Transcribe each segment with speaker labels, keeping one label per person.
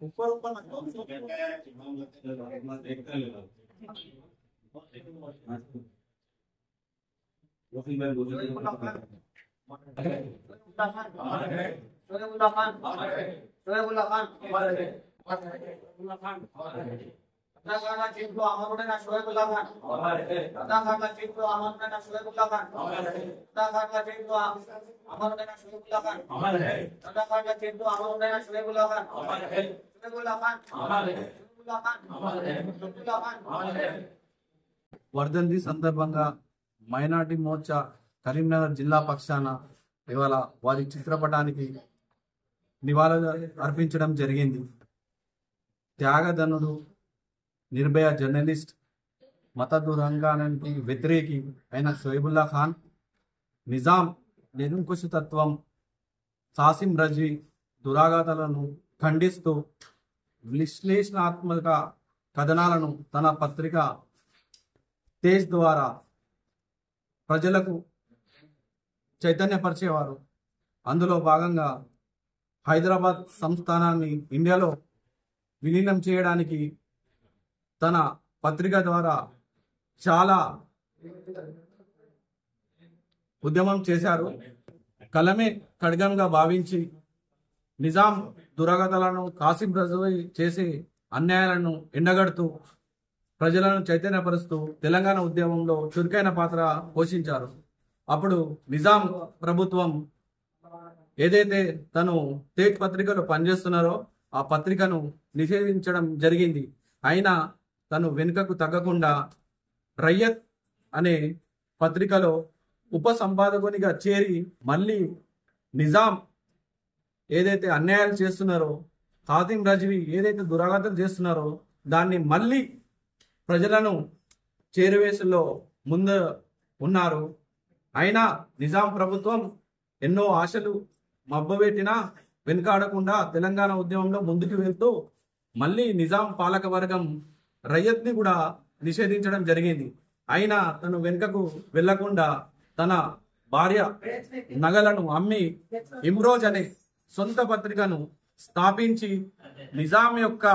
Speaker 1: ऊपर ऊपर मत Cintu Amarudana Shoaibullah Khan. Katakanlah Cintu Amarudana Shoaibullah Khan. Katakanlah Cintu Amarudana Shoaibullah Khan. Katakanlah Cintu Amarudana Shoaibullah Khan. Shoaibullah Khan. Shoaibullah Khan. Shoaibullah Khan.
Speaker 2: వర్ధంతి సందర్భంగా minority Morcha Karimnagar జిల్లా పక్షాన ఇవాళ వారి చిత్రపటానికి నివాళులు అర్పించడం జరిగింది. త్యాగధనుడు, నిర్భయ జర్నలిస్ట్, మత దురంగానికి వ్యతిరేకి అయిన షోయబుల్లా ఖాన్, నిజాం నిరంకుశతత్వం, కాసిం రజ్వీ దురాఘాతాలను ఖండిస్తూ విశ్లేషణాత్మక కథనాలను తన పత్రిక తేజ్ ద్వారా ప్రజలకు చైతన్యపరిచేవారు. అందులో భాగంగా హైదరాబాద్ సంస్థానాన్ని ఇండియాలో విలీనం చేయడానికి తన పత్రిక ద్వారా చాలా ఉద్యమం చేశారు. కలమే ఖడ్గంగా భావించి నిజాం దురాగతాలను, కాసిం రజ్వీ చేసే అన్యాయాలను ఎండగడుతూ ప్రజలను చైతన్యపరుస్తూ తెలంగాణ ఉద్యమంలో చురుకైన పాత్ర పోషించారు. అప్పుడు నిజాం ప్రభుత్వం ఏదైతే తను తేజ్ పత్రికలో పనిచేస్తున్నారో ఆ పత్రికను నిషేధించడం జరిగింది. అయినా తను వెనుకకు తగ్గకుండా రయ్యత్ అనే పత్రికలో ఉప సంపాదకునిగా చేరి మళ్ళీ నిజాం ఏదైతే అన్యాయాలు చేస్తున్నారో, కాసిం రజ్వీ ఏదైతే దురాఘాతం చేస్తున్నారో దాన్ని మళ్ళీ ప్రజలను చేరువేసులో ముందు ఉన్నారు. అయినా నిజాం ప్రభుత్వం ఎన్నో ఆశలు మబ్బబెట్టినా వెనుకాడకుండా తెలంగాణ ఉద్యమంలో ముందుకు వెళ్తూ మళ్ళీ నిజాం పాలక వర్గం రయ్యత్ని కూడా నిషేధించడం జరిగింది. అయినా తను వెనుకకు వెళ్లకుండా తన భార్య నగలను అమ్మి ఇమ్రోజ్ అనే సొంత పత్రికను స్థాపించి నిజాం యొక్క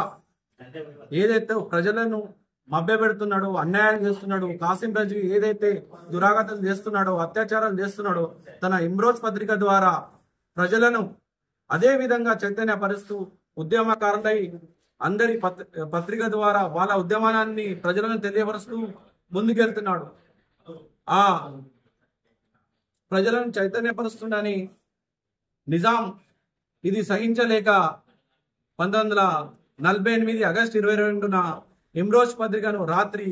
Speaker 2: ఏదైతే ప్రజలను మభ్యపెడుతున్నాడో, అన్యాయం చేస్తున్నాడో, కాసిం రజ్వీ ఏదైతే దురాగతం చేస్తున్నాడో, అత్యాచారాలు చేస్తున్నాడో తన ఇమ్రోజ్ పత్రిక ద్వారా ప్రజలను అదే విధంగా చైతన్యపరుస్తూ ఉద్యమకారులై అందరి పత్రిక ద్వారా వాళ్ళ ఉద్యమానాన్ని ప్రజలను తెలియపరుస్తూ ముందుకెళ్తున్నాడు. ఆ ప్రజలను చైతన్యపరుస్తుండని నిజాం ఇది సహించలేక 1948 ఆగస్టు 22న ఇమ్రోజ్ పత్రికను రాత్రి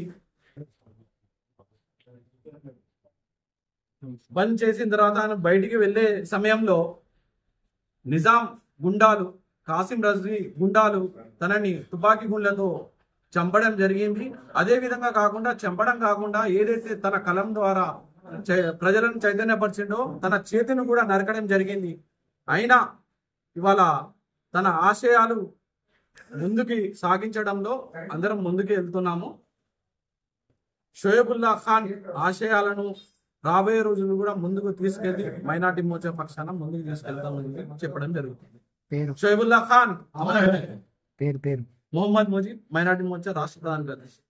Speaker 2: బంద్ చేసిన తర్వాత బయటికి వెళ్లే సమయంలో నిజాం గుండాలు, కాసిం రజ్వీ గుండాలు తనని తుపాకీ గుండ్లతో చంపడం జరిగింది. అదే విధంగా కాకుండా చంపడం కాకుండా ఏదైతే తన కలం ద్వారా ప్రజలను చైతన్యపరిచిండో తన చేతిని కూడా నరకడం జరిగింది. అయినా ఇవాళ తన ఆశయాలు ముందుకి సాగించడంలో అందరం ముందుకు వెళ్తున్నాము. షోయబుల్లా ఖాన్ ఆశయాలను రాబోయే రోజులు కూడా ముందుకు తీసుకెళ్లి మైనార్టీ మోర్చా పక్షాన ముందుకు తీసుకెళ్తామని చెప్పడం జరుగుతుంది. షోయబుల్లా ఖాన్, మొహమ్మద్ ముజీబ్, మైనార్టీ మోర్చా రాష్ట్ర ప్రధాన కార్యదర్శి.